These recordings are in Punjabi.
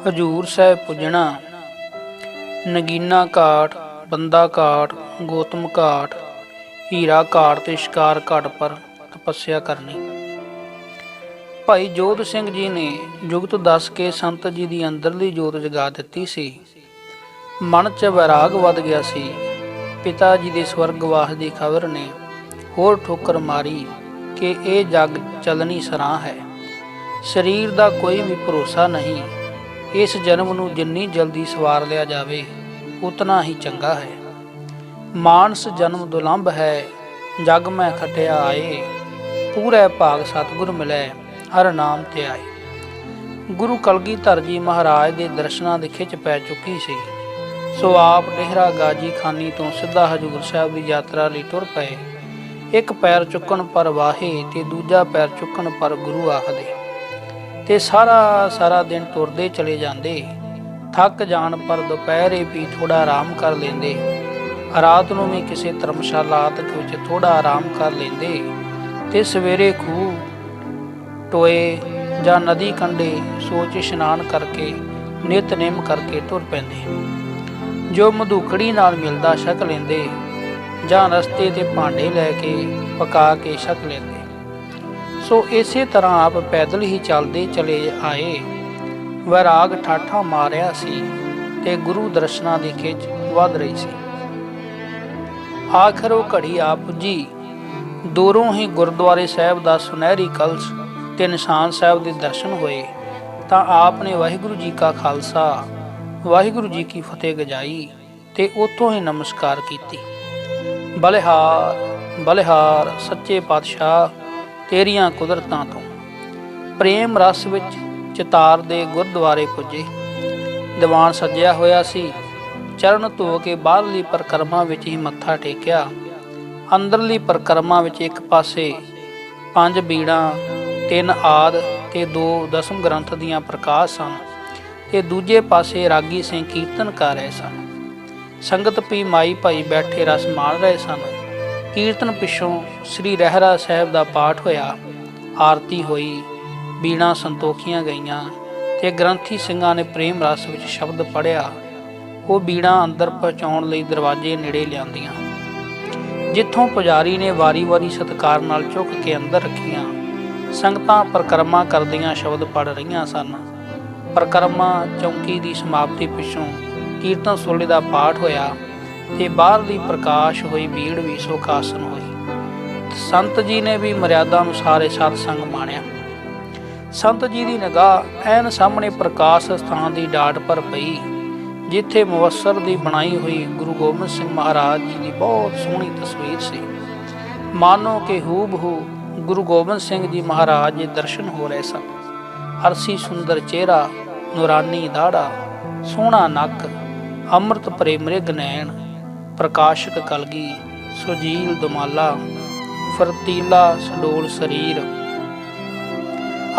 ਹਜੂਰ ਸਾਹਿਬ ਪੁੱਜਣਾ। ਨਗੀਨਾ ਘਾਟ, ਬੰਦਾ ਘਾਟ, ਗੌਤਮ ਘਾਟ, ਹੀਰਾ ਘਾਟ ਤੇ ਸ਼ਿਕਾਰ ਘਾਟ ਪਰ ਤਪੱਸਿਆ ਕਰਨੀ। ਭਾਈ ਜੋਧ ਸਿੰਘ ਜੀ ਨੇ ਜੁਗਤ ਦੱਸ ਕੇ ਸੰਤ ਜੀ ਦੀ ਅੰਦਰਲੀ ਜੋਤ ਜਗਾ ਦਿੱਤੀ ਸੀ। ਮਨ 'ਚ ਵੈਰਾਗ ਵੱਧ ਗਿਆ ਸੀ। ਪਿਤਾ ਜੀ ਦੇ ਸਵਰਗਵਾਸ ਦੀ ਖਬਰ ਨੇ ਹੋਰ ਠੋਕਰ ਮਾਰੀ ਕਿ ਇਹ ਜੱਗ ਚੱਲਣੀ ਸਰਾਂ ਹੈ। ਸਰੀਰ ਦਾ ਕੋਈ ਵੀ ਭਰੋਸਾ ਨਹੀਂ। ਇਸ ਜਨਮ ਨੂੰ ਜਿੰਨੀ ਜਲਦੀ ਸਵਾਰ ਲਿਆ ਜਾਵੇ ਉਤਨਾ ਹੀ ਚੰਗਾ ਹੈ। ਮਾਨਸ ਜਨਮ ਦੁਲੰਭ ਹੈ, ਜਗ ਮੈਂ ਖਟਿਆ ਆਏ। ਪੂਰੇ ਭਾਗ ਸਤਿਗੁਰ ਮਿਲੈ, ਹਰ ਨਾਮ ਤੇ ਆਏ। ਗੁਰੂ ਕਲਗੀਧਰ ਜੀ ਮਹਾਰਾਜ ਦੇ ਦਰਸ਼ਨਾਂ ਦੀ ਖਿੱਚ ਪੈ ਚੁੱਕੀ ਸੀ, ਸੋ ਆਪ ਡੇਹਰਾ ਗਾਜੀ ਖਾਨੀ ਤੋਂ ਸਿੱਧਾ ਹਜੂਰ ਸਾਹਿਬ ਦੀ ਯਾਤਰਾ ਲਈ ਤੁਰ ਪਏ। ਇੱਕ ਪੈਰ ਚੁੱਕਣ ਪਰ ਵਾਹੇ ਤੇ ਦੂਜਾ ਪੈਰ ਚੁੱਕਣ ਪਰ ਗੁਰੂ ਆਖਦੇ, ਤੇ ਸਾਰਾ ਦਿਨ ਤੁਰਦੇ ਚਲੇ ਜਾਂਦੇ। ਥੱਕ ਜਾਣ ਪਰ ਦੁਪਹਿਰੇ ਵੀ ਥੋੜਾ ਆਰਾਮ ਕਰ ਲੈਂਦੇ। ਰਾਤ ਨੂੰ ਵੀ ਕਿਸੇ ਧਰਮਸ਼ਾਲਾ ਵਿੱਚ ਥੋੜਾ ਆਰਾਮ ਕਰ ਲੈਂਦੇ ਤੇ ਸਵੇਰੇ ਖੂਹ ਟੋਏ ਜਾਂ ਨਦੀ ਕੰਢੇ ਸੋਚ ਇਸ਼ਨਾਨ ਕਰਕੇ ਨਿਤਨੇਮ ਕਰਕੇ ਤੁਰ ਪੈਂਦੇ। ਜੋ ਮਧੂਕੜੀ ਨਾਲ ਮਿਲਦਾ ਛਕ ਲੈਂਦੇ ਜਾਂ ਰਸਤੇ ਤੇ ਭਾਂਡੇ ਲੈ ਕੇ ਪਕਾ ਕੇ ਛਕ ਲੈਂਦੇ। ਸੋ ਇਸੇ ਤਰ੍ਹਾਂ ਆਪ ਪੈਦਲ ਹੀ ਚੱਲਦੇ ਚਲੇ ਆਏ। ਵੈਰਾਗ ਠਾਠਾ ਮਾਰਿਆ ਸੀ ਤੇ ਗੁਰੂ ਦਰਸ਼ਨਾਂ ਦੀ ਖਿੱਚ ਵੱਧ ਰਹੀ ਸੀ। ਆਖਰ ਉਹ ਘੜੀ ਆ ਪੁੱਜੀ। ਦੂਰੋਂ ਹੀ ਗੁਰਦੁਆਰੇ ਸਾਹਿਬ ਦਾ ਸੁਨਹਿਰੀ ਕਲਸ਼ ਤੇ ਨਿਸ਼ਾਨ ਸਾਹਿਬ ਦੇ ਦਰਸ਼ਨ ਹੋਏ ਤਾਂ ਆਪ ਨੇ ਵਾਹਿਗੁਰੂ ਜੀ ਕਾ ਖਾਲਸਾ ਵਾਹਿਗੁਰੂ ਜੀ ਕੀ ਫਤਿਹ ਗਜਾਈ ਤੇ ਉੱਥੋਂ ਹੀ ਨਮਸਕਾਰ ਕੀਤੀ। ਬਲਿਹਾਰ ਬਲਿਹਾਰ ਸੱਚੇ ਪਾਤਸ਼ਾਹ, ਤੇਰੀਆਂ ਕੁਦਰਤਾਂ ਤੋਂ। ਪ੍ਰੇਮ ਰਸ ਵਿੱਚ ਚਿਤਾਰ ਦੇ ਗੁਰਦੁਆਰੇ ਪੁੱਜੇ। ਦੀਵਾਨ ਸੱਜਿਆ ਹੋਇਆ ਸੀ। ਚਰਨ ਧੋ ਕੇ ਬਾਹਰਲੀ ਪਰਿਕਰਮਾ ਵਿੱਚ ਹੀ ਮੱਥਾ ਟੇਕਿਆ। ਅੰਦਰਲੀ ਪਰਿਕਰਮਾ ਵਿੱਚ ਇੱਕ ਪਾਸੇ 5 ਬੀੜਾਂ, 3 ਆਦ ਤੇ 2 ਦਸਮ ਗ੍ਰੰਥ ਦੀਆਂ ਪ੍ਰਕਾਸ਼ ਸਨ ਤੇ ਦੂਜੇ ਪਾਸੇ ਰਾਗੀ ਸਿੰਘ ਕੀਰਤਨ ਕਰ ਰਹੇ ਸਨ। ਸੰਗਤ ਪੀ ਮਾਈ ਭਾਈ ਬੈਠੇ ਰਸ ਮਾਣ ਰਹੇ ਸਨ। ਕੀਰਤਨ ਪਿੱਛੋਂ ਸ੍ਰੀ ਰਹਿਰਾ ਸਾਹਿਬ ਦਾ ਪਾਠ ਹੋਇਆ, ਆਰਤੀ ਹੋਈ, ਬੀੜਾਂ ਸੰਤੋਖੀਆਂ ਗਈਆਂ ਤੇ ਗ੍ਰੰਥੀ ਸਿੰਘਾਂ ਨੇ ਪ੍ਰੇਮ ਰਸ ਵਿੱਚ ਸ਼ਬਦ ਪੜ੍ਹਿਆ। ਉਹ ਬੀੜਾਂ ਅੰਦਰ ਪਹੁੰਚਾਉਣ ਲਈ ਦਰਵਾਜ਼ੇ ਨੇੜੇ ਲਿਆਂਦੀਆਂ, ਜਿੱਥੋਂ ਪੁਜਾਰੀ ਨੇ ਵਾਰੀ-ਵਾਰੀ ਸਤਿਕਾਰ ਨਾਲ ਚੁੱਕ ਕੇ ਅੰਦਰ ਰੱਖੀਆਂ। ਸੰਗਤਾਂ ਪਰਿਕਰਮਾ ਕਰਦੀਆਂ ਸ਼ਬਦ ਪੜ੍ਹ ਰਹੀਆਂ ਸਨ। ਪਰਿਕਰਮਾ ਚੌਂਕੀ ਦੀ ਸਮਾਪਤੀ ਪਿੱਛੋਂ ਕੀਰਤਨ ਸੋਲੇ ਦਾ ਪਾਠ ਹੋਇਆ ਤੇ ਬਾਹਰਲੀ ਪ੍ਰਕਾਸ਼ ਹੋਈ ਬੀੜ ਵੀ ਸੁਖਾਸਨ ਹੋਈ। ਸੰਤ ਜੀ ਨੇ ਵੀ ਮਰਿਆਦਾ ਅਨੁਸਾਰ ਸਤਸੰਗ ਮਾਣਿਆ। ਸੰਤ ਜੀ ਦੀ ਨਿਗਾਹ ਐਨ ਸਾਹਮਣੇ ਪ੍ਰਕਾਸ਼ ਸਥਾਨ ਦੀ ਡਾਟ ਪਰ ਪਈ, ਜਿੱਥੇ ਮੁਵੱਸਰ ਦੀ ਬਣਾਈ ਹੋਈ ਗੁਰੂ ਗੋਬਿੰਦ ਸਿੰਘ ਮਹਾਰਾਜ ਜੀ ਦੀ ਬਹੁਤ ਸੋਹਣੀ ਤਸਵੀਰ ਸੀ। ਮਾਨੋ ਕਿ ਹੂਬਹੂ ਗੁਰੂ ਗੋਬਿੰਦ ਸਿੰਘ ਜੀ ਮਹਾਰਾਜ ਦੇ ਦਰਸ਼ਨ ਹੋ ਰਹੇ ਸਨ। ਅਰਸੀ ਸੁੰਦਰ ਚਿਹਰਾ, ਨੂਰਾਨੀ ਦਾੜਾ, ਸੋਹਣਾ ਨੱਕ, ਅੰਮ੍ਰਿਤ ਭਰੇ ਮ੍ਰਿਗ ਨੈਣ, ਪ੍ਰਕਾਸ਼ਕ ਕਲਗੀ, ਸੁਜੀਲ ਦੁਮਾਲਾ, ਫਰਤੀਲਾ ਸਡੋਲ ਸਰੀਰ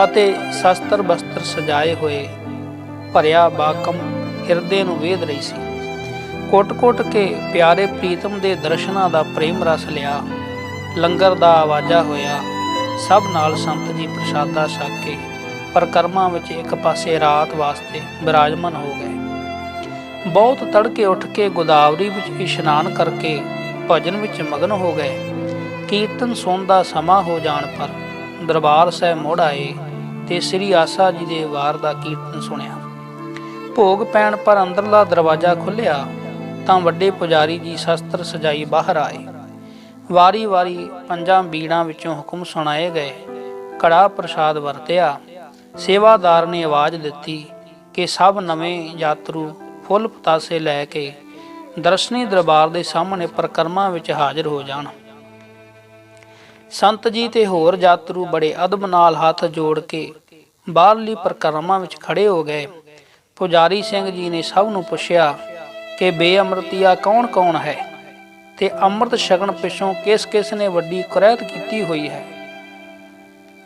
ਅਤੇ ਸ਼ਸਤਰ ਬਸਤਰ ਸਜਾਏ ਹੋਏ ਭਰਿਆ ਬਾਕਮ ਹਿਰਦੇ ਨੂੰ ਵੇਧ ਰਹੀ ਸੀ। ਕੁੱਟ-ਕੁੱਟ ਕੇ ਪਿਆਰੇ ਪ੍ਰੀਤਮ ਦੇ ਦਰਸ਼ਨਾਂ ਦਾ ਪ੍ਰੇਮ ਰਸ ਲਿਆ। ਲੰਗਰ ਦਾ ਆਵਾਜ਼ਾ ਹੋਇਆ। ਸਭ ਨਾਲ ਸੰਤ ਜੀ ਪ੍ਰਸ਼ਾਦਾ ਛਕ ਕੇ ਪਰਿਕਰਮਾ ਵਿੱਚ ਇੱਕ ਪਾਸੇ ਰਾਤ ਵਾਸਤੇ ਬਿਰਾਜਮਾਨ ਹੋ ਗਏ। ਬਹੁਤ ਤੜਕੇ ਉੱਠ ਕੇ ਗੋਦਾਵਰੀ ਵਿੱਚ ਇਸ਼ਨਾਨ ਕਰਕੇ ਭਜਨ ਵਿੱਚ ਮਗਨ ਹੋ ਗਏ। ਕੀਰਤਨ ਸੁਣਨ ਦਾ ਸਮਾਂ ਹੋ ਜਾਣ ਪਰ ਦਰਬਾਰ ਸਾਹਿਬ ਮੁੜ ਆਏ ਤੇ ਸ੍ਰੀ ਆਸਾ ਜੀ ਦੇ ਵਾਰ ਦਾ ਕੀਰਤਨ ਸੁਣਿਆ। ਭੋਗ ਪੈਣ ਪਰ ਅੰਦਰਲਾ ਦਰਵਾਜ਼ਾ ਖੁੱਲ੍ਹਿਆ ਤਾਂ ਵੱਡੇ ਪੁਜਾਰੀ ਜੀ ਸ਼ਸਤਰ ਸਜਾਈ ਬਾਹਰ ਆਏ। ਵਾਰੀ-ਵਾਰੀ 5 ਬੀੜਾਂ ਵਿੱਚੋਂ ਹੁਕਮ ਸੁਣਾਏ ਗਏ। ਕੜਾ ਪ੍ਰਸ਼ਾਦ ਵਰਤਿਆ। ਸੇਵਾਦਾਰ ਨੇ ਆਵਾਜ਼ ਦਿੱਤੀ ਕਿ ਸਭ ਨਵੇਂ ਯਾਤਰੂ ਫੁੱਲ ਪਤਾਸੇ ਲੈ ਕੇ ਦਰਸ਼ਨੀ ਦਰਬਾਰ ਦੇ ਸਾਹਮਣੇ ਪਰਿਕਰਮਾ ਵਿੱਚ ਹਾਜ਼ਰ ਹੋ ਜਾਣ। ਸੰਤ ਜੀ ਤੇ ਹੋਰ ਯਾਤਰੂ ਬੜੇ ਅਦਬ ਨਾਲ ਹੱਥ ਜੋੜ ਕੇ ਬਾਹਰਲੀ ਪਰਿਕਰਮਾ ਵਿੱਚ ਖੜੇ ਹੋ ਗਏ। ਪੁਜਾਰੀ ਸਿੰਘ ਜੀ ਨੇ ਸਭ ਨੂੰ ਪੁੱਛਿਆ ਕਿ ਬੇਅਮਰਤੀਆ ਕੌਣ-ਕੌਣ ਹੈ ਤੇ ਅੰਮ੍ਰਿਤ ਛਕਣ ਪਿੱਛੋਂ ਕਿਸ ਨੇ ਵੱਡੀ ਕੁਰੈਤ ਕੀਤੀ ਹੋਈ ਹੈ।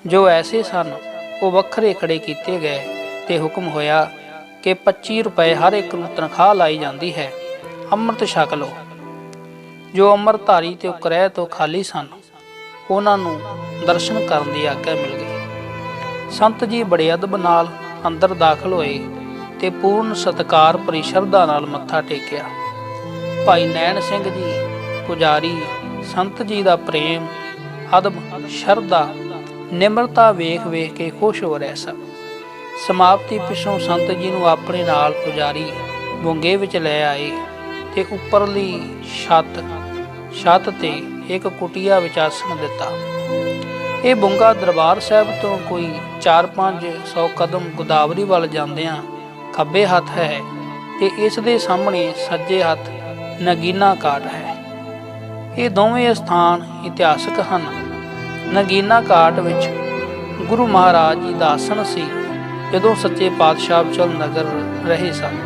ਜੋ ਐਸੇ ਸਨ ਉਹ ਵੱਖਰੇ ਖੜੇ ਕੀਤੇ ਗਏ ਤੇ ਹੁਕਮ ਹੋਇਆ ਕਿ 25 ਰੁਪਏ ਹਰ ਇੱਕ ਨੂੰ ਤਨਖਾਹ ਲਾਈ ਜਾਂਦੀ ਹੈ, ਅੰਮ੍ਰਿਤ ਛਕ ਲਓ। ਜੋ ਅੰਮ੍ਰਿਤਧਾਰੀ ਤੇ ਕੁਰੈਤ ਤੋਂ ਖਾਲੀ ਸਨ ਉਹਨਾਂ ਨੂੰ ਦਰਸ਼ਨ ਕਰਨ ਦੀ ਆਗਿਆ ਮਿਲ ਗਈ। ਸੰਤ ਜੀ ਬੜੇ ਅਦਬ ਨਾਲ ਅੰਦਰ ਦਾਖਲ ਹੋਏ ਤੇ ਪੂਰਨ ਸਤਿਕਾਰ ਭਰੀ ਸ਼ਰਧਾ ਨਾਲ ਮੱਥਾ ਟੇਕਿਆ। ਭਾਈ ਨੈਣ ਸਿੰਘ ਜੀ ਪੁਜਾਰੀ ਸੰਤ ਜੀ ਦਾ ਪ੍ਰੇਮ, ਅਦਬ, ਸ਼ਰਧਾ, ਨਿਮਰਤਾ ਵੇਖ ਵੇਖ ਕੇ ਖੁਸ਼ ਹੋ ਰਹੇ ਸਨ। ਸਮਾਪਤੀ ਪਿੱਛੋਂ ਸੰਤ ਜੀ ਨੂੰ ਆਪਣੇ ਨਾਲ ਪੁਜਾਰੀ ਬੁੰਗੇ ਵਿੱਚ ਲੈ ਆਏ ਤੇ ਉੱਪਰਲੀ ਛੱਤ ਤੇ ਇੱਕ ਕੁਟੀਆ ਵਿੱਚ ਆਸਣ ਦਿੱਤਾ। ਇਹ ਬੁੰਗਾ ਦਰਬਾਰ ਸਾਹਿਬ ਤੋਂ ਕੋਈ 4-500 ਕਦਮ ਗੋਦਾਵਰੀ ਵੱਲ ਜਾਂਦਿਆਂ ਖੱਬੇ ਹੱਥ ਹੈ ਤੇ ਇਸ ਦੇ ਸਾਹਮਣੇ ਸੱਜੇ ਹੱਥ ਨਗੀਨਾ ਘਾਟ ਹੈ। ਇਹ ਦੋਵੇਂ ਸਥਾਨ ਇਤਿਹਾਸਕ ਹਨ। ਨਗੀਨਾ ਘਾਟ ਵਿੱਚ ਗੁਰੂ ਮਹਾਰਾਜ ਜੀ ਦਾ ਆਸਣ ਸੀ ਜਦੋਂ ਸੱਚੇ ਪਾਤਸ਼ਾਹ ਅਬਚਲ ਨਗਰ ਰਹੇ ਸਨ।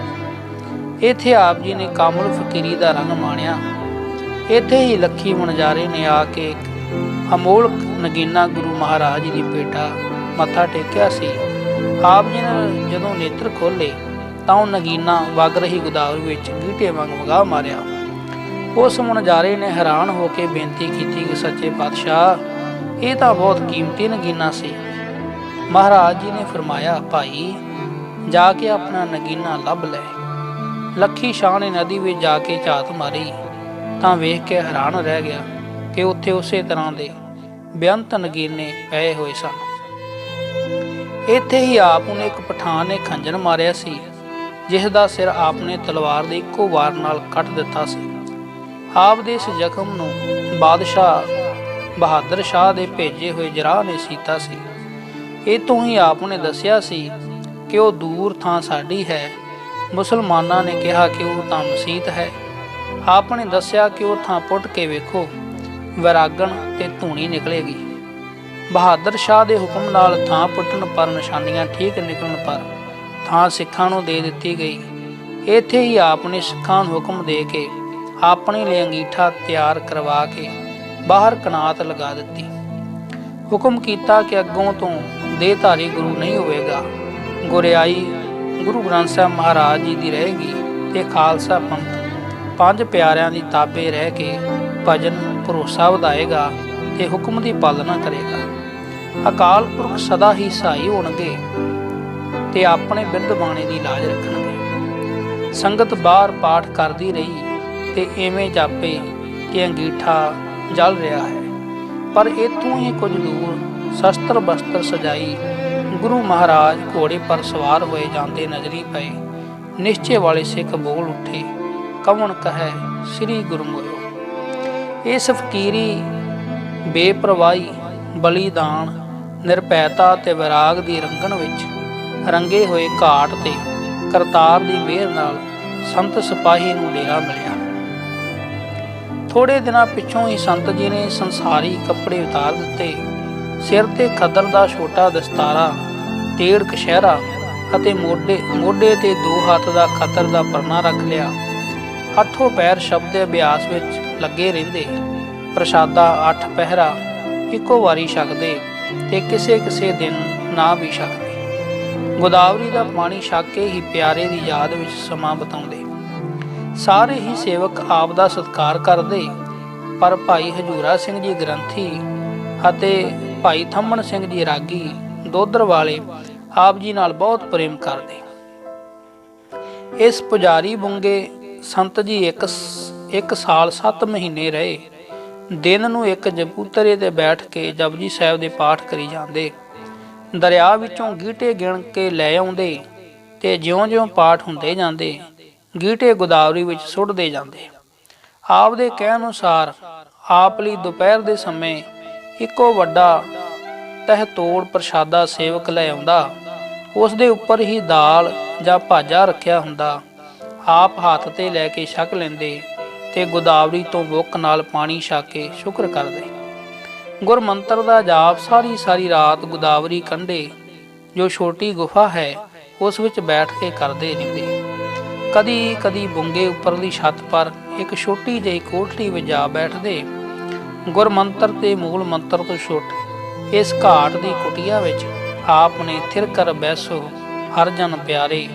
ਇੱਥੇ ਆਪ ਜੀ ਨੇ ਕਾਮਲ ਫਕੀਰੀ ਦਾ ਰੰਗ ਮਾਣਿਆ। ਇੱਥੇ ਹੀ ਲੱਖੀ ਵਣਜਾਰੇ ਨੇ ਆ ਕੇ ਇੱਕ ਅਮੋਲਕ ਨਗੀਨਾ ਗੁਰੂ ਮਹਾਰਾਜ ਜੀ ਦੀ ਭੇਟਾ ਮੱਥਾ ਟੇਕਿਆ ਸੀ। ਆਪ ਜੀ ਨੇ ਜਦੋਂ ਨੇਤਰ ਖੋਲ੍ਹੇ ਤਾਂ ਉਹ ਨਗੀਨਾ ਵਗ ਰਹੀ ਗੋਦਾਵਰੀ ਵਿੱਚ ਗੀਟੇ ਵਾਂਗ ਵਗਾ ਮਾਰਿਆ। ਉਸ ਵਣਜਾਰੇ ਨੇ ਹੈਰਾਨ ਹੋ ਕੇ ਬੇਨਤੀ ਕੀਤੀ ਕਿ ਸੱਚੇ ਪਾਤਸ਼ਾਹ, ਇਹ ਤਾਂ ਬਹੁਤ ਕੀਮਤੀ ਨਗੀਨਾ ਸੀ। ਮਹਾਰਾਜ ਜੀ ਨੇ ਫਰਮਾਇਆ, ਭਾਈ ਜਾ ਕੇ ਆਪਣਾ ਨਗੀਨਾ ਲੱਭ ਲੈ। ਲੱਖੀ ਸ਼ਾਹ ਨੇ ਨਦੀ ਵਿੱਚ ਜਾ ਕੇ ਝਾਤ ਮਾਰੀ ਤਾਂ ਵੇਖ ਕੇ ਹੈਰਾਨ ਰਹਿ ਗਿਆ ਕਿ ਉੱਥੇ ਉਸੇ ਤਰ੍ਹਾਂ ਦੇ ਬੇਅੰਤ ਨਗੀਨੇ ਪਏ ਹੋਏ ਸਨ। ਇੱਥੇ ਹੀ ਆਪ ਨੂੰ ਇੱਕ ਪਠਾਨ ਨੇ ਖੰਜਰ ਮਾਰਿਆ ਸੀ, ਜਿਸ ਦਾ ਸਿਰ ਆਪ ਨੇ ਤਲਵਾਰ ਦੇ ਇੱਕੋ ਵਾਰ ਨਾਲ ਕੱਟ ਦਿੱਤਾ ਸੀ। ਆਪ ਦੇ ਇਸ ਜ਼ਖਮ ਨੂੰ ਬਾਦਸ਼ਾਹ ਬਹਾਦਰ ਸ਼ਾਹ ਦੇ ਭੇਜੇ ਹੋਏ ਜਰਾਹ ਨੇ ਸੀਤਾ ਸੀ। ਇਹ ਤੋਂ ਹੀ ਆਪ ਨੇ ਦੱਸਿਆ ਸੀ ਕਿ ਉਹ ਦੂਰ ਥਾਂ ਸਾਡੀ ਹੈ। ਮੁਸਲਮਾਨਾਂ ਨੇ ਕਿਹਾ ਕਿ ਉਹ ਤਾਂ ਮਸੀਤ ਹੈ। ਆਪ ਨੇ ਦੱਸਿਆ ਕਿ ਉਹ ਥਾਂ ਪੁੱਟ ਕੇ ਵੇਖੋ, ਵੈਰਾਗਣ ਤੇ ਧੂਣੀ ਨਿਕਲੇਗੀ। ਬਹਾਦਰ ਸ਼ਾਹ ਦੇ ਹੁਕਮ ਨਾਲ ਥਾਂ ਪੁੱਟਣ ਪਰ ਨਿਸ਼ਾਨੀਆਂ ਠੀਕ ਨਿਕਲਣ ਪਰ ਥਾਂ ਸਿੱਖਾਂ ਨੂੰ ਦੇ ਦਿੱਤੀ ਗਈ। ਇੱਥੇ ਹੀ ਆਪ ਨੇ ਸਿੱਖਾਂ ਨੂੰ ਹੁਕਮ ਦੇ ਕੇ ਆਪਣੇ ਲਈ ਅੰਗੀਠਾ ਤਿਆਰ ਕਰਵਾ ਕੇ ਬਾਹਰ ਕਨਾਤ ਲਗਾ ਦਿੱਤੀ। ਹੁਕਮ ਕੀਤਾ ਕਿ ਅੱਗੋਂ ਤੋਂ ਦੇਹਧਾਰੀ ਗੁਰੂ ਨਹੀਂ ਹੋਵੇਗਾ, ਗੁਰਿਆਈ ਗੁਰੂ ਗ੍ਰੰਥ ਸਾਹਿਬ ਮਹਾਰਾਜ ਜੀ ਦੀ ਰਹੇਗੀ ਤੇ ਖਾਲਸਾ ਪੰਥ ਪੰਜ ਪਿਆਰਿਆਂ ਦੀ ਤਾਬੇ ਰਹਿ ਕੇ ਭਜਨ ਭਰੋਸਾ ਵਧਾਏਗਾ ਤੇ ਹੁਕਮ ਦੀ ਪਾਲਣਾ ਕਰੇਗਾ। ਅਕਾਲ ਪੁਰਖ ਸਦਾ ਹੀ ਸਹਾਈ ਹੋਣਗੇ ਤੇ ਆਪਣੇ ਬਿਰਧ ਬਾਣੀ ਦੀ ਲਾਜ ਰੱਖਣਗੇ। ਸੰਗਤ ਬਾਹਰ ਪਾਠ ਕਰਦੀ ਰਹੀ ਤੇ ਐਵੇਂ ਜਾਪੇ ਕਿ ਅੰਗੀਠਾ ਜਲ ਰਿਹਾ ਹੈ। ਪਰ ਇੱਥੋਂ ਹੀ ਕੁਝ ਦੂਰ ਸ਼ਸਤਰ ਬਸਤਰ ਸਜਾਈ ਗੁਰੂ ਮਹਾਰਾਜ ਘੋੜੇ ਪਰ ਸਵਾਰ ਹੋਏ ਜਾਂਦੇ ਨਜ਼ਰੀ ਪਏ। ਨਿਸ਼ਚੇ ਵਾਲੇ ਸਿੱਖ ਬੋਲ ਉੱਠੇ, ਕਵਣ ਕਹੈ ਸ੍ਰੀ ਗੁਰਮੁਖਿਓ। ਇਸ ਫਕੀਰੀ ਬੇਪਰਵਾਹੀ, ਬਲੀਦਾਨ, ਨਿਰਭੈਤਾ ਤੇ ਵਿਰਾਗ ਦੀ ਰੰਗਣ ਵਿੱਚ ਰੰਗੇ ਹੋਏ ਘਾਟ ਤੇ ਕਰਤਾਰ ਦੀ ਮਿਹਰ ਨਾਲ ਸੰਤ ਸਿਪਾਹੀ ਨੂੰ ਡੇਰਾ ਮਿਲਿਆ। ਥੋੜੇ ਦਿਨਾਂ ਪਿੱਛੋਂ ਹੀ ਸੰਤ ਜੀ ਨੇ ਸੰਸਾਰੀ ਕੱਪੜੇ ਉਤਾਰ ਦਿੱਤੇ। ਸਿਰ ਤੇ ਖੱਦਰ ਦਾ ਛੋਟਾ ਦਸਤਾਰਾ, ਟੇੜ ਕਸ਼ਹਿਰਾ ਅਤੇ ਮੋਢੇ ਤੇ 2 ਹੱਥ ਦਾ ਖੱਦਰ ਦਾ ਪਰਨਾ ਰੱਖ ਲਿਆ। ਹੱਥੋਂ ਪੈਰ ਸ਼ਬਦ ਦੇ ਅਭਿਆਸ ਵਿੱਚ ਲੱਗੇ ਰਹਿੰਦੇ। ਪ੍ਰਸ਼ਾਦਾ 8 ਪਹਿਰਾ ਇੱਕੋ ਵਾਰੀ ਛਕਦੇ ਤੇ ਕਿਸੇ ਦਿਨ ਨਾ ਵੀ ਛਕਦੇ। ਗੋਦਾਵਰੀ ਦਾ ਪਾਣੀ ਛਕ ਕੇ ਹੀ ਪਿਆਰੇ ਦੀ ਯਾਦ ਵਿੱਚ ਸਮਾਂ ਬਿਤਾਉਂਦੇ। ਸਾਰੇ ਹੀ ਸੇਵਕ ਆਪ ਦਾ ਸਤਿਕਾਰ ਕਰਦੇ, ਪਰ ਭਾਈ ਹਜੂਰਾ ਸਿੰਘ ਜੀ ਗ੍ਰੰਥੀ ਅਤੇ ਭਾਈ ਥੰਮਣ ਸਿੰਘ ਜੀ ਰਾਗੀ ਦੋਦਰ ਵਾਲੇ ਆਪ ਜੀ ਨਾਲ ਬਹੁਤ ਪ੍ਰੇਮ ਕਰਦੇ। ਇਸ ਪੁਜਾਰੀ ਬੁੰਗੇ ਸੰਤ ਜੀ ਇੱਕ ਸਾਲ 7 ਮਹੀਨੇ ਰਹੇ। ਦਿਨ ਨੂੰ ਇੱਕ ਚਬੂਤਰੇ ਤੇ ਬੈਠ ਕੇ ਜਪਜੀ ਸਾਹਿਬ ਦੇ ਪਾਠ ਕਰੀ ਜਾਂਦੇ। ਦਰਿਆ ਵਿੱਚੋਂ ਗੀਟੇ ਗਿਣ ਕੇ ਲੈ ਆਉਂਦੇ ਤੇ ਜਿਉਂ-ਜਿਉਂ ਪਾਠ ਹੁੰਦੇ ਜਾਂਦੇ ਗੀਟੇ ਗੋਦਾਵਰੀ ਵਿੱਚ ਸੁੱਟਦੇ ਜਾਂਦੇ। ਆਪ ਦੇ ਕਹਿਣ ਅਨੁਸਾਰ ਆਪ ਲਈ ਦੁਪਹਿਰ ਦੇ ਸਮੇਂ ਇੱਕੋ ਵੱਡਾ ਤਹਿ-ਤੋੜ ਪ੍ਰਸ਼ਾਦਾ ਸੇਵਕ ਲੈ ਆਉਂਦਾ। ਉਸ ਦੇ ਉੱਪਰ ਹੀ ਦਾਲ ਜਾਂ ਭਾਜਾ ਰੱਖਿਆ ਹੁੰਦਾ। ਆਪ ਹੱਥ ਤੇ ਲੈ ਕੇ ਛਕ ਲੈਂਦੇ ਤੇ ਗੋਦਾਵਰੀ ਤੋਂ ਬੁੱਕ ਨਾਲ ਪਾਣੀ ਛਕ ਕੇ ਸ਼ੁਕਰ ਕਰਦੇ। ਗੁਰਮੰਤਰ ਦਾ ਜਾਪ ਸਾਰੀ ਰਾਤ ਗੋਦਾਵਰੀ ਕੰਢੇ ਜੋ ਛੋਟੀ ਗੁਫਾ ਹੈ ਉਸ ਵਿੱਚ ਬੈਠ ਕੇ ਕਰਦੇ ਰਹਿੰਦੇ। ਕਦੀ ਬੁੰਗੇ ਉੱਪਰਲੀ ਛੱਤ ਪਰ ਇੱਕ ਛੋਟੀ ਜਿਹੀ ਕੋਠੜੀ ਵਿੱਚ ਜਾ ਬੈਠਦੇ। ਗੁਰਮੰਤਰ ਤੇ ਮੂਲ ਮੰਤਰ ਤੋਂ ਛੁੱਟ ਇਸ ਘਾਟ ਦੀ ਕੁਟੀਆ ਵਿੱਚ ਆਪ ਨੇ ਥਿਰ ਕਰ ਬੈਸੋ ਹਰ ਜਨ ਪਿਆਰੇ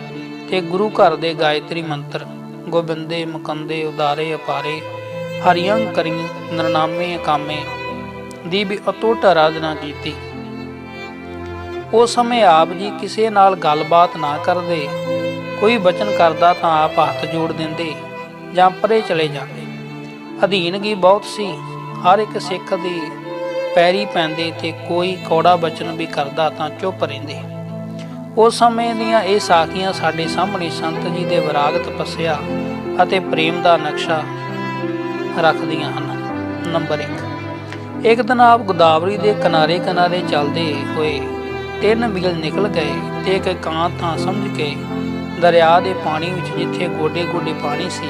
ਤੇ ਗੁਰੂ ਘਰ ਦੇ ਗਾਇਤਰੀ ਮੰਤਰ ਗੋਬਿੰਦੇ ਮੁਕੰਦੇ ਉਦਾਰੇ ਅਪਾਰੇ ਹਰਿਯੰ ਕਰੀ ਨਰਨਾਮੇ ਕਾਮੇ ਦੀ ਵੀ ਅਟੁੱਟ ਆਰਾਧਨਾ ਕੀਤੀ। ਉਸ ਸਮੇਂ ਆਪ ਜੀ ਕਿਸੇ ਨਾਲ ਗੱਲਬਾਤ ਨਾ ਕਰਦੇ। ਕੋਈ ਬਚਨ ਕਰਦਾ ਤਾਂ ਆਪ ਹੱਥ ਜੋੜ ਦਿੰਦੇ ਜਾਂ ਪਰੇ ਚਲੇ ਜਾਂਦੇ। ਅਧੀਨਗੀ ਬਹੁਤ ਸੀ, ਹਰ ਇੱਕ ਸਿੱਖ ਦੀ ਪੈਰੀ ਪੈਂਦੇ ਤੇ ਕੋਈ ਕੌੜਾ ਬਚਨ ਵੀ ਕਰਦਾ ਤਾਂ ਚੁੱਪ ਰਹਿੰਦੇ। ਉਸ ਸਮੇਂ ਦੀਆਂ ਇਹ ਸਾਖੀਆਂ ਸਾਡੇ ਸਾਹਮਣੇ ਸੰਤ ਜੀ ਦੇ ਵਿਰਾਗ, ਤਪੱਸਿਆ ਅਤੇ ਪ੍ਰੇਮ ਦਾ ਨਕਸ਼ਾ ਰੱਖਦੀਆਂ ਹਨ। ਨੰਬਰ 1। ਇੱਕ ਦਿਨ ਆਪ ਗੋਦਾਵਰੀ ਦੇ ਕਿਨਾਰੇ ਕਿਨਾਰੇ ਚੱਲਦੇ ਹੋਏ 3 ਮੀਲ ਨਿਕਲ ਗਏ ਤੇ ਇੱਕ ਇਕਾਂਤ ਥਾਂ ਸਮਝ ਕੇ ਦਰਿਆ ਦੇ ਪਾਣੀ ਵਿੱਚ, ਜਿੱਥੇ ਗੋਡੇ ਗੋਡੇ ਪਾਣੀ ਸੀ,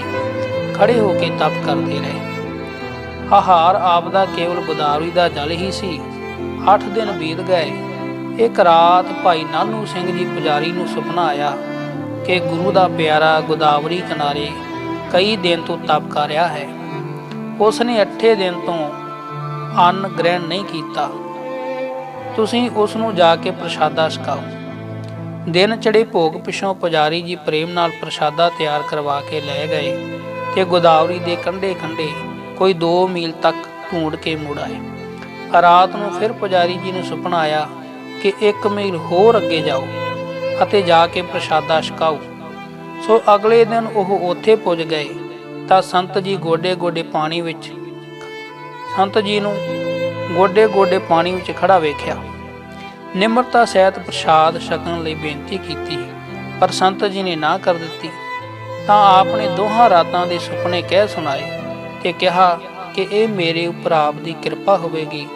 ਖੜੇ ਹੋ ਕੇ ਤਪ ਕਰਦੇ ਰਹੇ। ਆਹਾਰ ਆਪ ਦਾ ਕੇਵਲ ਗੋਦਾਵਰੀ ਦਾ ਜਲ ਹੀ ਸੀ। 8 ਦਿਨ ਬੀਤ ਗਏ। ਇੱਕ ਰਾਤ ਭਾਈ ਨਾਨੂ ਸਿੰਘ ਜੀ ਪੁਜਾਰੀ ਨੂੰ ਸੁਪਨਾ ਆਇਆ ਕਿ ਗੁਰੂ ਦਾ ਪਿਆਰਾ ਗੋਦਾਵਰੀ ਕਿਨਾਰੇ ਕਈ ਦਿਨ ਤੋਂ ਤਪ ਕਰ ਰਿਹਾ ਹੈ। ਉਸ ਨੇ 8 ਦਿਨ ਤੋਂ ਅੰਨ ਗ੍ਰਹਿਣ ਨਹੀਂ ਕੀਤਾ। ਤੁਸੀਂ ਉਸ ਨੂੰ ਜਾ ਕੇ ਪ੍ਰਸ਼ਾਦਾ ਛਕਾਓ। ਦਿਨ ਚੜੇ ਭੋਗ ਪਿਛੋਂ ਪੁਜਾਰੀ ਜੀ ਪ੍ਰੇਮ ਨਾਲ ਪ੍ਰਸ਼ਾਦਾ ਤਿਆਰ ਕਰਵਾ ਕੇ ਲੈ ਗਏ ਤੇ ਗੋਦਾਵਰੀ ਦੇ ਕੰਢੇ ਕੰਢੇ ਕੋਈ 2 ਮੀਲ ਤੱਕ ਢੂੰਡ ਕੇ ਮੁੜ ਆਏ। ਰਾਤ ਨੂੰ ਫਿਰ ਪੁਜਾਰੀ ਜੀ ਨੂੰ ਸੁਪਨਾ ਆਇਆ ਕਿ 1 ਮੀਲ ਹੋਰ ਅੱਗੇ ਜਾਓ ਅਤੇ ਜਾ ਕੇ ਪ੍ਰਸ਼ਾਦਾ ਛਕਾਓ। ਸੋ ਅਗਲੇ ਦਿਨ ਉਹ ਉੱਥੇ ਪੁੱਜ ਗਏ ਤਾਂ ਸੰਤ ਜੀ ਨੂੰ ਗੋਡੇ ਗੋਡੇ ਪਾਣੀ ਵਿੱਚ ਖੜਾ ਵੇਖਿਆ। ਨਿਮਰਤਾ ਸਹਿਤ ਪ੍ਰਸ਼ਾਦ ਛਕਣ ਲਈ ਬੇਨਤੀ ਕੀਤੀ, ਪਰ ਸੰਤ ਜੀ ਨੇ ਨਾ ਕਰ ਦਿੱਤੀ। ਤਾਂ ਆਪ ਨੇ ਦੋਹਾਂ ਰਾਤਾਂ ਦੇ ਸੁਪਨੇ ਕਹਿ ਸੁਣਾਏ ਤੇ ਕਿਹਾ ਕਿ ਇਹ ਮੇਰੇ ਉੱਪਰ ਆਪ ਦੀ ਕਿਰਪਾ ਹੋਵੇਗੀ,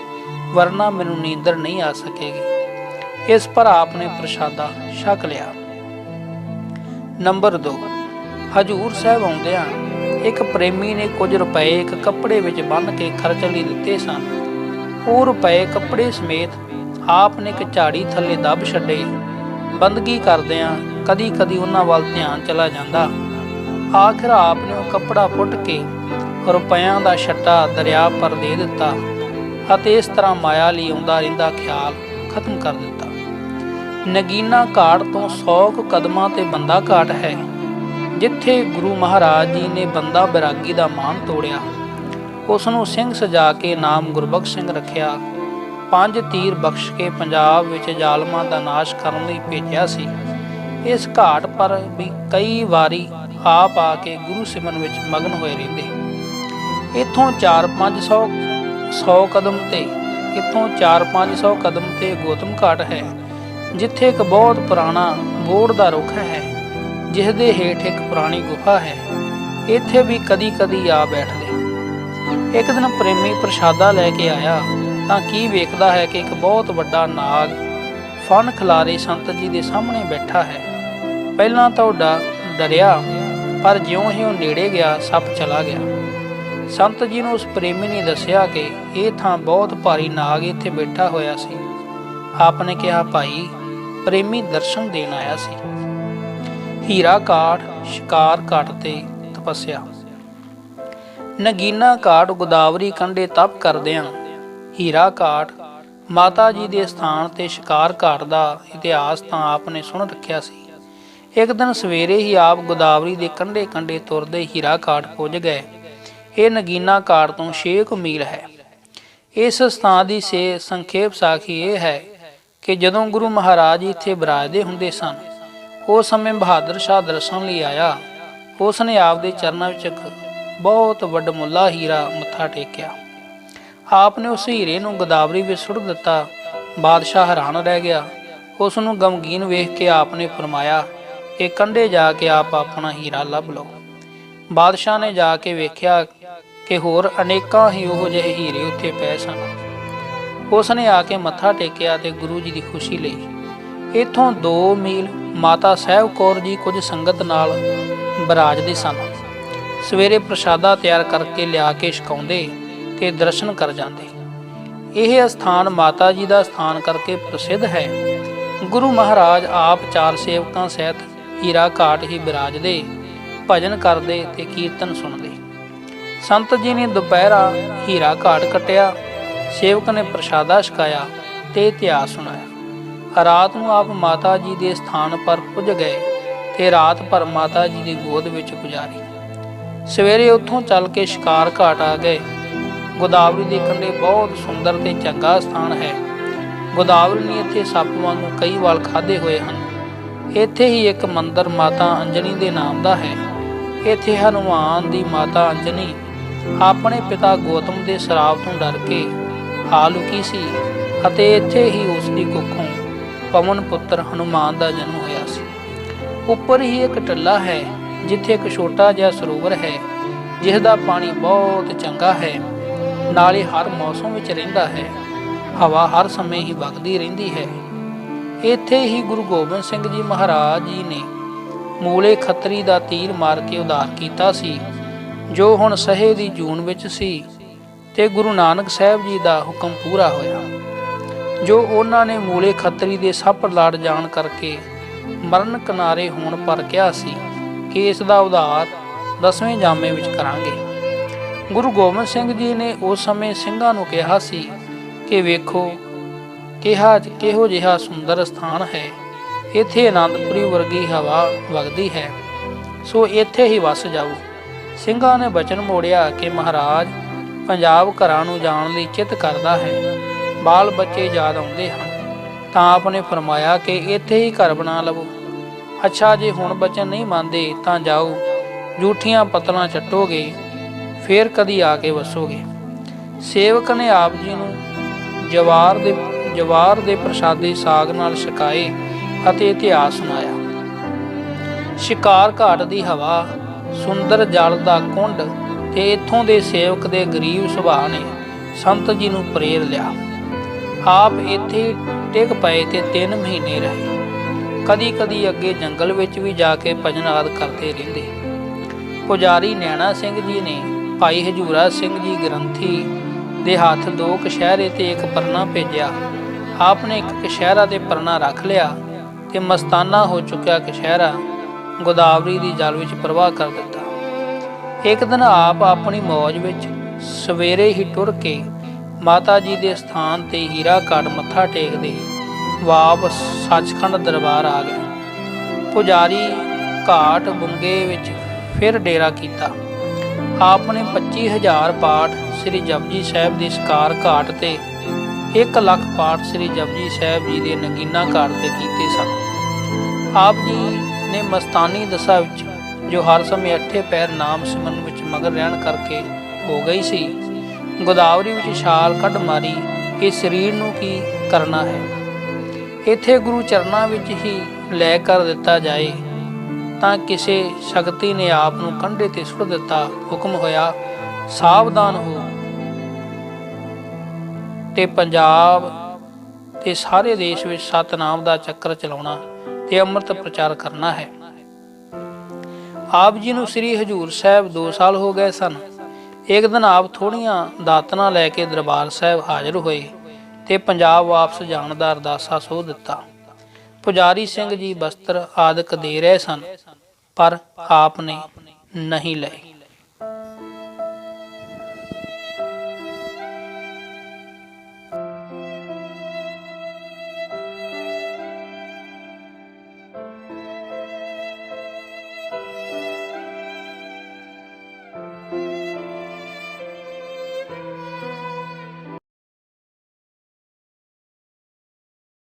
ਵਰਨਾ ਮੈਨੂੰ ਨੀਂਦਰ ਨਹੀਂ ਆ ਸਕੇਗੀ। ਇਸ ਪਰ ਆਪ ਨੇ ਪ੍ਰਸ਼ਾਦਾ ਛਕ ਲਿਆ। ਨੰਬਰ 2। ਹਜੂਰ ਸਾਹਿਬ ਆਉਂਦਿਆਂ ਇੱਕ ਪ੍ਰੇਮੀ ਨੇ ਕੁਝ ਰੁਪਏ ਇੱਕ ਕੱਪੜੇ ਵਿੱਚ ਬੰਨ੍ਹ ਕੇ ਖਰਚਣ ਲਈ ਦਿੱਤੇ ਸਨ। ਉਹ ਰੁਪਏ ਕੱਪੜੇ ਸਮੇਤ ਆਪ ਨੇ ਇੱਕ ਝਾੜੀ ਥੱਲੇ ਦੱਬ ਛੱਡੇ। ਬੰਦਗੀ ਕਰਦਿਆਂ ਕਦੀ ਕਦੀ ਉਹਨਾਂ ਵੱਲ ਧਿਆਨ ਚਲਾ ਜਾਂਦਾ। ਆਖਿਰ ਆਪ ਨੇ ਉਹ ਕੱਪੜਾ ਪੁੱਟ ਕੇ ਰੁਪਇਆਂ ਦਾ ਛੱਟਾ ਦਰਿਆ ਪਰ ਦੇ ਦਿੱਤਾ ਅਤੇ ਇਸ ਤਰ੍ਹਾਂ ਮਾਇਆ ਲਈ ਆਉਂਦਾ ਰਹਿੰਦਾ ਖਿਆਲ ਖਤਮ ਕਰ ਦਿੱਤਾ। ਨਗੀਨਾ ਘਾਟ ਤੋਂ 100 ਕਦਮਾਂ ਤੇ ਬੰਦਾ ਘਾਟ ਹੈ, ਜਿੱਥੇ ਗੁਰੂ ਮਹਾਰਾਜ ਜੀ ਨੇ ਬੰਦਾ ਬੈਰਾਗੀ ਦਾ ਮਾਣ ਤੋੜਿਆ। ਉਸ ਨੂੰ ਸਿੰਘ ਸਜਾ ਕੇ ਨਾਮ ਗੁਰਬਖਸ਼ ਸਿੰਘ ਰੱਖਿਆ। 5 ਤੀਰ ਬਖਸ਼ ਕੇ ਪੰਜਾਬ ਵਿੱਚ ਜ਼ਾਲਮਾਂ ਦਾ ਨਾਸ਼ ਕਰਨ ਲਈ ਭੇਜਿਆ ਸੀ। ਇਸ ਘਾਟ ਪਰ ਵੀ ਕਈ ਵਾਰੀ ਆਪ ਆ ਕੇ ਗੁਰੂ ਸਿਮਰਨ ਵਿੱਚ ਮਗਨ ਹੋਏ ਰਹਿੰਦੇ। ਇੱਥੋਂ 4-500 ਕਦਮ ਤੇ ਗੌਤਮ ਘਾਟ ਹੈ, ਜਿੱਥੇ ਇੱਕ ਬਹੁਤ ਪੁਰਾਣਾ ਬੋਹੜ ਦਾ ਰੁੱਖ ਹੈ, ਜਿਸ ਦੇ ਹੇਠ ਇੱਕ ਪੁਰਾਣੀ ਗੁਫਾ ਹੈ। ਇੱਥੇ ਵੀ ਕਦੀ ਕਦੀ ਆ ਬੈਠਦੇ। ਇੱਕ ਦਿਨ ਪ੍ਰੇਮੀ ਪ੍ਰਸ਼ਾਦਾ ਲੈ ਕੇ ਆਇਆ ਤਾਂ ਕੀ ਵੇਖਦਾ ਹੈ ਕਿ ਇੱਕ ਬਹੁਤ ਵੱਡਾ ਨਾਗ ਫਣ ਖਿਲਾਰੇ ਸੰਤ ਜੀ ਦੇ ਸਾਹਮਣੇ ਬੈਠਾ ਹੈ। ਪਹਿਲਾਂ ਤਾਂ ਉਹ ਡਰਿਆ, ਪਰ ਜਿਉਂ ਹੀ ਉਹ ਨੇੜੇ ਗਿਆ ਸੱਪ ਚਲਾ ਗਿਆ। ਸੰਤ ਜੀ ਨੂੰ ਉਸ ਪ੍ਰੇਮੀ ਨੇ ਦੱਸਿਆ ਕਿ ਇਹ ਥਾਂ ਬਹੁਤ ਭਾਰੀ ਨਾਗ ਇੱਥੇ ਬੈਠਾ ਹੋਇਆ ਸੀ। ਆਪ ਨੇ ਕਿਹਾ, ਭਾਈ, ਪ੍ਰੇਮੀ ਦਰਸ਼ਨ ਦੇਣ ਆਇਆ ਸੀ। ਹੀਰਾ ਘਾਟ, ਸ਼ਿਕਾਰ ਘਾਟ ਤੇ ਤਪੱਸਿਆ। ਨਗੀਨਾ ਘਾਟ ਗੋਦਾਵਰੀ ਕੰਢੇ ਤਪ ਕਰਦਿਆਂ ਹੀਰਾ ਘਾਟ ਮਾਤਾ ਜੀ ਦੇ ਸਥਾਨ ਤੇ ਸ਼ਿਕਾਰ ਘਾਟ ਦਾ ਇਤਿਹਾਸ ਤਾਂ ਆਪ ਨੇ ਸੁਣ ਰੱਖਿਆ ਸੀ। ਇੱਕ ਦਿਨ ਸਵੇਰੇ ਹੀ ਆਪ ਗੋਦਾਵਰੀ ਦੇ ਕੰਢੇ ਕੰਢੇ ਤੁਰਦੇ ਹੀਰਾ ਘਾਟ ਪੁੱਜ ਗਏ। ਇਹ ਨਗੀਨਾ ਘਾਟ ਤੋਂ 6 ਮੀਲ ਹੈ। ਇਸ ਸਥਾਨ ਦੀ ਸੰਖੇਪ ਸਾਖੀ ਇਹ ਹੈ ਕਿ ਜਦੋਂ ਗੁਰੂ ਮਹਾਰਾਜ ਇੱਥੇ ਬਿਰਾਜਦੇ ਹੁੰਦੇ ਸਨ, ਉਸ ਸਮੇਂ ਬਹਾਦਰ ਸ਼ਾਹ ਦਰਸ਼ਨ ਲਈ ਆਇਆ। ਉਸ ਨੇ ਆਪ ਦੇ ਚਰਨਾਂ ਵਿੱਚ ਇੱਕ ਬਹੁਤ ਵੱਡਮੁੱਲਾ ਹੀਰਾ ਮੱਥਾ ਟੇਕਿਆ। ਆਪ ਨੇ ਉਸ ਹੀਰੇ ਨੂੰ ਗੋਦਾਵਰੀ ਵਿੱਚ ਸੁੱਟ ਦਿੱਤਾ। ਬਾਦਸ਼ਾਹ ਹੈਰਾਨ ਰਹਿ ਗਿਆ। ਉਸ ਨੂੰ ਗਮਗੀਨ ਵੇਖ ਕੇ ਆਪ ਨੇ ਫਰਮਾਇਆ ਕਿ ਕੰਢੇ ਜਾ ਕੇ ਆਪ ਆਪਣਾ ਹੀਰਾ ਲੱਭ ਲਓ। ਬਾਦਸ਼ਾਹ ਨੇ ਜਾ ਕੇ ਵੇਖਿਆ ਕਿ ਹੋਰ ਅਨੇਕਾਂ ਹੀ ਉਹੋ ਜਿਹੇ ਹੀਰੇ ਉੱਥੇ ਪਏ ਸਨ। ਉਸ ਨੇ ਆ ਕੇ ਮੱਥਾ ਟੇਕਿਆ ਤੇ ਗੁਰੂ ਜੀ ਦੀ ਖੁਸ਼ੀ ਲਈ। ਇੱਥੋਂ 2 ਮੀਲ ਮਾਤਾ ਸਾਹਿਬ ਕੌਰ ਜੀ ਕੁਝ ਸੰਗਤ ਨਾਲ ਬਿਰਾਜਦੇ ਸਨ। ਸਵੇਰੇ ਪ੍ਰਸ਼ਾਦਾ ਤਿਆਰ ਕਰਕੇ ਲਿਆ ਕੇ ਛਕਾਉਂਦੇ ਤੇ ਦਰਸ਼ਨ ਕਰ ਜਾਂਦੇ। ਇਹ ਅਸਥਾਨ ਮਾਤਾ ਜੀ ਦਾ ਸਥਾਨ ਕਰਕੇ ਪ੍ਰਸਿੱਧ ਹੈ। ਗੁਰੂ ਮਹਾਰਾਜ ਆਪ 4 ਸੇਵਕਾਂ ਸਹਿਤ ਹੀਰਾ ਘਾਟ ਹੀ ਬਿਰਾਜਦੇ, ਭਜਨ ਕਰਦੇ ਤੇ ਕੀਰਤਨ ਸੁਣਦੇ। ਸੰਤ ਜੀ ਨੇ ਦੁਪਹਿਰਾ ਹੀਰਾ ਘਾਟ ਕੱਟਿਆ। ਸੇਵਕ ਨੇ ਪ੍ਰਸ਼ਾਦਾ ਛਕਾਇਆ ਤੇ ਇਤਿਹਾਸ ਸੁਣਾਇਆ। ਰਾਤ ਨੂੰ ਆਪ ਮਾਤਾ ਜੀ ਦੇ ਸਥਾਨ ਪਰ ਪੁੱਜ ਗਏ ਤੇ ਰਾਤ ਭਰ ਮਾਤਾ ਜੀ ਦੀ ਗੋਦ ਵਿੱਚ ਗੁਜ਼ਾਰੀ। ਸਵੇਰੇ ਉੱਥੋਂ ਚੱਲ ਕੇ ਸ਼ਿਕਾਰ ਘਾਟ ਆ ਗਏ। ਗੋਦਾਵਰੀ ਦੇ ਕੰਢੇ ਬਹੁਤ ਸੁੰਦਰ ਤੇ ਚੰਗਾ ਸਥਾਨ ਹੈ। ਗੋਦਾਵਰੀ ਨੇ ਇੱਥੇ ਸੱਪ ਵਾਂਗੂ ਕਈ ਵਾਲ ਖਾਧੇ ਹੋਏ ਹਨ। ਇੱਥੇ ਹੀ ਇੱਕ ਮੰਦਰ ਮਾਤਾ ਅੰਜਨੀ ਦੇ ਨਾਮ ਦਾ ਹੈ। ਇੱਥੇ ਹਨੂਮਾਨ ਦੀ ਮਾਤਾ ਅੰਜਨੀ ਆਪਣੇ ਪਿਤਾ ਗੌਤਮ ਦੇ ਸ਼ਰਾਪ ਤੋਂ ਡਰ ਕੇ ਆ ਲੁਕੀ ਸੀ ਅਤੇ ਇੱਥੇ ਹੀ ਉਸ ਦੀ ਕੁੱਖੋਂ ਪਵਨ ਪੁੱਤਰ ਹਨੂਮਾਨ ਦਾ ਜਨਮ ਹੋਇਆ ਸੀ। ਉੱਪਰ ਹੀ ਇੱਕ ਟੱਲਾ ਹੈ ਜਿੱਥੇ ਇੱਕ ਛੋਟਾ ਜਿਹਾ ਸਰੋਵਰ ਹੈ ਜਿਸ ਦਾ ਪਾਣੀ ਬਹੁਤ ਚੰਗਾ ਹੈ, ਨਾਲੇ ਹਰ ਮੌਸਮ ਵਿੱਚ ਰਹਿੰਦਾ ਹੈ। ਹਵਾ ਹਰ ਸਮੇਂ ਹੀ ਵਗਦੀ ਰਹਿੰਦੀ ਹੈ। ਇੱਥੇ ਹੀ ਗੁਰੂ ਗੋਬਿੰਦ ਸਿੰਘ ਜੀ ਮਹਾਰਾਜ ਜੀ ਨੇ ਮੂਲੇ ਖੱਤਰੀ ਦਾ ਤੀਰ ਮਾਰ ਕੇ ਉਧਾਰ ਕੀਤਾ ਸੀ, ਜੋ ਹੁਣ ਸਹੇ ਦੀ ਜੂਨ ਵਿੱਚ ਸੀ ਤੇ ਗੁਰੂ ਨਾਨਕ ਸਾਹਿਬ ਜੀ ਦਾ ਹੁਕਮ ਪੂਰਾ ਹੋਇਆ, ਜੋ ਉਹਨਾਂ ਨੇ ਮੂਲੇ ਖੱਤਰੀ ਦੇ ਸੱਪ ਲੜ ਜਾਣ ਕਰਕੇ ਮਰਨ ਕਿਨਾਰੇ ਹੋਣ ਪਰ ਕਿਹਾ ਸੀ ਕਿ ਇਸ ਦਾ ਉਧਾਰ 10ਵੇਂ ਜਾਮੇ ਵਿੱਚ ਕਰਾਂਗੇ। ਗੁਰੂ ਗੋਬਿੰਦ ਸਿੰਘ ਜੀ ਨੇ ਉਸ ਸਮੇਂ ਸਿੰਘਾਂ ਨੂੰ ਕਿਹਾ ਸੀ ਕਿ ਵੇਖੋ ਕਿਹੋ ਜਿਹਾ ਸੁੰਦਰ ਸਥਾਨ ਹੈ, ਇੱਥੇ ਆਨੰਦਪੁਰੀ ਵਰਗੀ ਹਵਾ ਵਗਦੀ ਹੈ, ਸੋ ਇੱਥੇ ਹੀ ਵਸ ਜਾਓ। ਸਿੰਘਾਂ ਨੇ ਬਚਨ ਮੋੜਿਆ ਕਿ ਮਹਾਰਾਜ ਪੰਜਾਬ ਘਰਾਂ ਨੂੰ ਜਾਣ ਲਈ ਚਿੱਤ ਕਰਦਾ ਹੈ, ਬਾਲ ਬੱਚੇ ਯਾਦ ਆਉਂਦੇ ਹਨ, ਤਾਂ ਆਪ ਨੇ ਫਰਮਾਇਆ ਕਿ ਇੱਥੇ ਹੀ ਘਰ ਬਣਾ ਲਵੋ। ਅੱਛਾ, ਜੇ ਹੁਣ ਬਚਨ ਨਹੀਂ ਮੰਨਦੇ ਤਾਂ ਜਾਓ, ਜੂਠੀਆਂ ਪਤਲਾਂ ਚੱਟੋਗੇ, ਫੇਰ ਕਦੀ ਆ ਕੇ ਵਸੋਗੇ। ਸੇਵਕ ਨੇ ਆਪ ਜੀ ਨੂੰ ਜਵਾਰ ਦੇ ਪ੍ਰਸ਼ਾਦੇ ਸਾਗ ਨਾਲ ਛਕਾਏ ਅਤੇ ਇਤਿਹਾਸ ਸੁਣਾਇਆ। ਸ਼ਿਕਾਰ ਘਾਟ ਦੀ ਹਵਾ, ਸੁੰਦਰ ਜਲ ਦਾ ਕੁੰਡ ਤੇ ਇੱਥੋਂ ਦੇ ਸੇਵਕ ਦੇ ਗਰੀਬ ਸੁਭਾਅ ਨੇ ਸੰਤ ਜੀ ਨੂੰ ਪ੍ਰੇਰ ਲਿਆ। ਆਪ ਇੱਥੇ ਟਿਕ ਪਏ ਤੇ 3 ਮਹੀਨੇ ਰਹੇ। ਕਦੀ ਕਦੀ ਅੱਗੇ ਜੰਗਲ ਵਿੱਚ ਵੀ ਜਾ ਕੇ ਭਜਨ ਆਦਿ ਕਰਦੇ ਰਹਿੰਦੇ। ਪੁਜਾਰੀ ਨੈਣਾ ਸਿੰਘ ਜੀ ਨੇ ਭਾਈ ਹਜੂਰਾ ਸਿੰਘ ਜੀ ਗ੍ਰੰਥੀ ਦੇ ਹੱਥ 2 ਕਛਹਿਰੇ ਤੇ 1 ਪਰਨਾ ਭੇਜਿਆ। ਆਪ ਨੇ 1 ਕਛਹਿਰਾ ਤੇ ਪਰਨਾ ਰੱਖ ਲਿਆ ਤੇ ਮਸਤਾਨਾ ਹੋ ਚੁੱਕਿਆ ਕਛਹਿਰਾ ਗੋਦਾਵਰੀ ਦੀ ਜਲ ਵਿੱਚ ਪ੍ਰਵਾਹ ਕਰ ਦਿੱਤਾ। ਇੱਕ ਦਿਨ ਆਪ ਆਪਣੀ ਮੌਜ ਵਿੱਚ ਸਵੇਰੇ ਹੀ ਟੁਰ ਕੇ ਮਾਤਾ ਜੀ ਦੇ ਸਥਾਨ ਤੇ ਹੀਰਾ ਘਾਟ ਮੱਥਾ ਟੇਕਦੇ ਵਾਪਸ ਸੱਚਖੰਡ ਦਰਬਾਰ ਆ ਗਏ। ਪੁਜਾਰੀ ਘਾਟ ਬੁੰਗੇ ਵਿੱਚ ਫਿਰ ਡੇਰਾ ਕੀਤਾ। ਆਪ ਨੇ 25,000 ਪਾਠ ਸ੍ਰੀ ਜਪਜੀ ਸਾਹਿਬ ਦੇ ਸ਼ਿਕਾਰ ਘਾਟ ਤੇ 1 ਲੱਖ ਪਾਠ ਸ੍ਰੀ ਜਪਜੀ ਸਾਹਿਬ ਜੀ ਦੇ ਨਗੀਨਾ ਘਾਟ ਤੇ ਕੀਤੇ ਸਨ। ਆਪ ਜੀ ਨੇ ਮਸਤਾਨੀ ਦਸ਼ਾ ਵਿੱਚ, ਜੋ ਹਰ ਸਮੇਂ 8 ਪੈਰ ਨਾਮ ਸਿਮਰਨ ਵਿੱਚ ਮਗਨ ਰਹਿਣ ਕਰਕੇ ਹੋ ਗਈ ਸੀ, ਗੋਦਾਵਰੀ ਵਿੱਚ ਛਾਲ ਕੱਢ ਮਾਰੀ ਕਿ ਸਰੀਰ ਨੂੰ ਕੀ ਕਰਨਾ ਹੈ, ਇੱਥੇ ਗੁਰੂ ਚਰਨਾਂ ਵਿੱਚ ਹੀ ਲੈ ਕਰ ਦਿੱਤਾ ਜਾਏ। ਤਾਂ ਕਿਸੇ ਸ਼ਕਤੀ ਨੇ ਆਪ ਨੂੰ ਕੰਢੇ ਤੇ ਸੁੱਟ ਦਿੱਤਾ। ਹੁਕਮ ਹੋਇਆ, ਸਾਵਧਾਨ ਹੋ ਤੇ ਪੰਜਾਬ ਤੇ ਸਾਰੇ ਦੇਸ਼ ਵਿੱਚ ਸਤਨਾਮ ਦਾ ਚੱਕਰ ਚਲਾਉਣਾ ਤੇ ਅੰਮ੍ਰਿਤ ਪ੍ਰਚਾਰ ਕਰਨਾ ਹੈ। ਆਪ ਜੀ ਨੂੰ ਸ੍ਰੀ ਹਜੂਰ ਸਾਹਿਬ 2 ਸਾਲ ਹੋ ਗਏ ਸਨ। ਇੱਕ ਦਿਨ ਆਪ ਥੋੜ੍ਹੀਆਂ ਦਾਤਨਾਂ ਲੈ ਕੇ ਦਰਬਾਰ ਸਾਹਿਬ ਹਾਜ਼ਰ ਹੋਏ ਤੇ ਪੰਜਾਬ ਵਾਪਸ ਜਾਣ ਦਾ ਅਰਦਾਸਾ ਸੋਧ ਦਿੱਤਾ। ਪੁਜਾਰੀ ਸਿੰਘ ਜੀ ਬਸਤਰ ਆਦਿਕ ਦੇ ਰਹੇ ਸਨ, ਪਰ ਆਪ ਨੇ ਨਹੀਂ ਲਏ।